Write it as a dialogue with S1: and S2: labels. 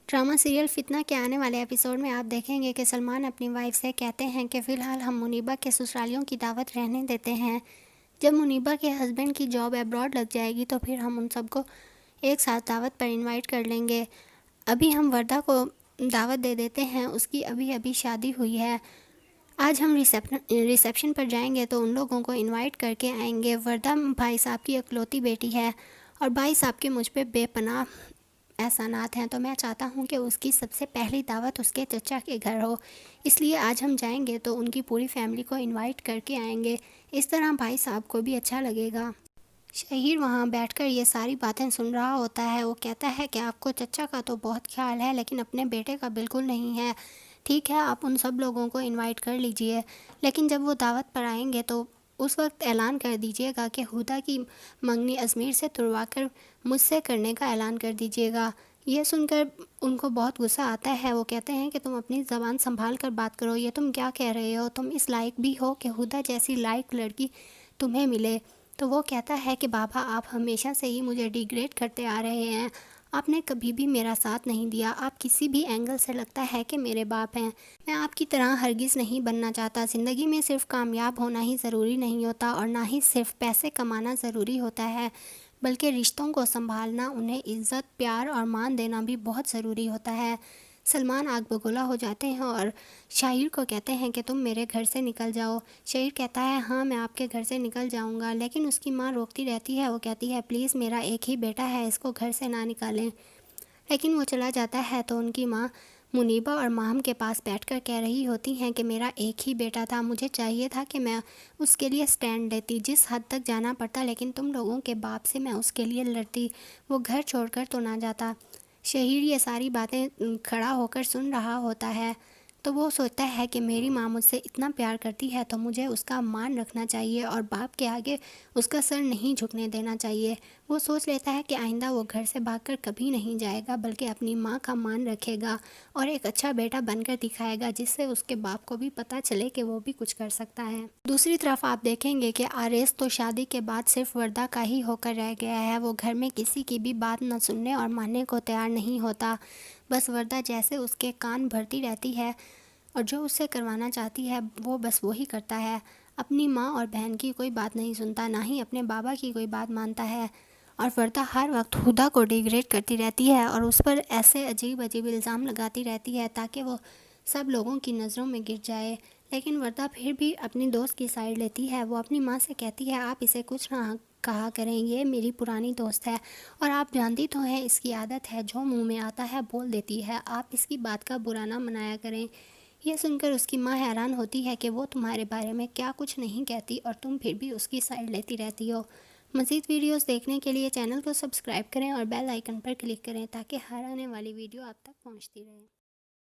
S1: Drama serial فتنہ کے آنے والے ایپیسوڈ میں آپ دیکھیں گے کہ سلمان اپنی وائف سے کہتے ہیں کہ فی الحال ہم منیبہ کے سسرالیوں کی دعوت رہنے دیتے ہیں۔ جب منیبہ کے ہسبینڈ کی جاب ابراڈ لگ جائے گی تو پھر ہم ان سب کو ایک ساتھ دعوت پر انوائٹ کر لیں گے۔ ابھی ہم وردہ کو دعوت دے دیتے ہیں، اس کی ابھی شادی ہوئی ہے۔ آج ہم ریسیپشن پر جائیں گے تو ان لوگوں کو انوائٹ کر کے آئیں گے۔ وردہ بھائی صاحب کی اکلوتی بیٹی ہے اور بھائی صاحب کے مجھ پہ بے پناہ احسانات ہیں، تو میں چاہتا ہوں کہ اس کی سب سے پہلی دعوت اس کے چچا کے گھر ہو، اس لیے آج ہم جائیں گے تو ان کی پوری فیملی کو انوائٹ کر کے آئیں گے۔ اس طرح بھائی صاحب کو بھی اچھا لگے گا۔ شہیر وہاں بیٹھ کر یہ ساری باتیں سن رہا ہوتا ہے۔ وہ کہتا ہے کہ آپ کو چچا کا تو بہت خیال ہے لیکن اپنے بیٹے کا بالکل نہیں ہے۔ ٹھیک ہے، آپ ان سب لوگوں کو انوائٹ کر لیجئے، لیکن جب وہ دعوت پر آئیں گے تو اس وقت اعلان کر دیجئے گا کہ ہدا کی منگنی ازمیر سے تروا کر مجھ سے کرنے کا اعلان کر دیجئے گا۔ یہ سن کر ان کو بہت غصہ آتا ہے۔ وہ کہتے ہیں کہ تم اپنی زبان سنبھال کر بات کرو، یہ تم کیا کہہ رہے ہو؟ تم اس لائق بھی ہو کہ ہدا جیسی لائق لڑکی تمہیں ملے؟ تو وہ کہتا ہے کہ بابا، آپ ہمیشہ سے ہی مجھے ڈیگریڈ کرتے آ رہے ہیں، آپ نے کبھی بھی میرا ساتھ نہیں دیا، آپ کسی بھی اینگل سے لگتا ہے کہ میرے باپ ہیں۔ میں آپ کی طرح ہرگز نہیں بننا چاہتا۔ زندگی میں صرف کامیاب ہونا ہی ضروری نہیں ہوتا اور نہ ہی صرف پیسے کمانا ضروری ہوتا ہے، بلکہ رشتوں کو سنبھالنا، انہیں عزت، پیار اور مان دینا بھی بہت ضروری ہوتا ہے۔ سلمان آگ بگولا ہو جاتے ہیں اور شہیر کو کہتے ہیں کہ تم میرے گھر سے نکل جاؤ۔ شہیر کہتا ہے ہاں میں آپ کے گھر سے نکل جاؤں گا، لیکن اس کی ماں روکتی رہتی ہے۔ وہ کہتی ہے پلیز میرا ایک ہی بیٹا ہے، اس کو گھر سے نہ نکالیں۔ لیکن وہ چلا جاتا ہے تو ان کی ماں منیبہ اور ماہم کے پاس بیٹھ کر کہہ رہی ہوتی ہیں کہ میرا ایک ہی بیٹا تھا، مجھے چاہیے تھا کہ میں اس کے لیے سٹینڈ لیتی، جس حد تک جانا پڑتا، لیکن تم لوگوں کے باپ سے میں اس کے لیے لڑتی، وہ گھر چھوڑ کر تو نہ جاتا۔ شہیر یہ ساری باتیں کھڑا ہو کر سن رہا ہوتا ہے تو وہ سوچتا ہے کہ میری ماں مجھ سے اتنا پیار کرتی ہے تو مجھے اس کا مان رکھنا چاہیے اور باپ کے آگے اس کا سر نہیں جھکنے دینا چاہیے۔ وہ سوچ لیتا ہے کہ آئندہ وہ گھر سے بھاگ کر کبھی نہیں جائے گا، بلکہ اپنی ماں کا مان رکھے گا اور ایک اچھا بیٹا بن کر دکھائے گا، جس سے اس کے باپ کو بھی پتہ چلے کہ وہ بھی کچھ کر سکتا ہے۔ دوسری طرف آپ دیکھیں گے کہ آریز تو شادی کے بعد صرف وردہ کا ہی ہو کر رہ گیا ہے۔ وہ گھر میں کسی کی بھی بات نہ سننے اور ماننے کو تیار نہیں ہوتا، بس وردہ جیسے اس کے کان بھرتی رہتی ہے اور جو اس سے کروانا چاہتی ہے وہ بس وہی کرتا ہے۔ اپنی ماں اور بہن کی کوئی بات نہیں سنتا، نہ ہی اپنے بابا کی کوئی بات مانتا ہے، اور وردہ ہر وقت ہدا کو ڈیگریڈ کرتی رہتی ہے اور اس پر ایسے عجیب الزام لگاتی رہتی ہے تاکہ وہ سب لوگوں کی نظروں میں گر جائے۔ لیکن وردہ پھر بھی اپنی دوست کی سائیڈ لیتی ہے۔ وہ اپنی ماں سے کہتی ہے آپ اسے کچھ نہ کہا کریں، یہ میری پرانی دوست ہے اور آپ جانتی تو ہیں اس کی عادت ہے، جو منہ میں آتا ہے بول دیتی ہے، آپ اس کی بات کا برا نہ منایا کریں۔ یہ سن کر اس کی ماں حیران ہوتی ہے کہ وہ تمہارے بارے میں کیا کچھ نہیں کہتی اور تم پھر بھی اس کی سائیڈ لیتی رہتی ہو۔ مزید ویڈیوز دیکھنے کے لیے چینل کو سبسکرائب کریں اور بیل آئیکن پر کلک کریں تاکہ ہر آنے والی ویڈیو آپ تک پہنچتی رہے۔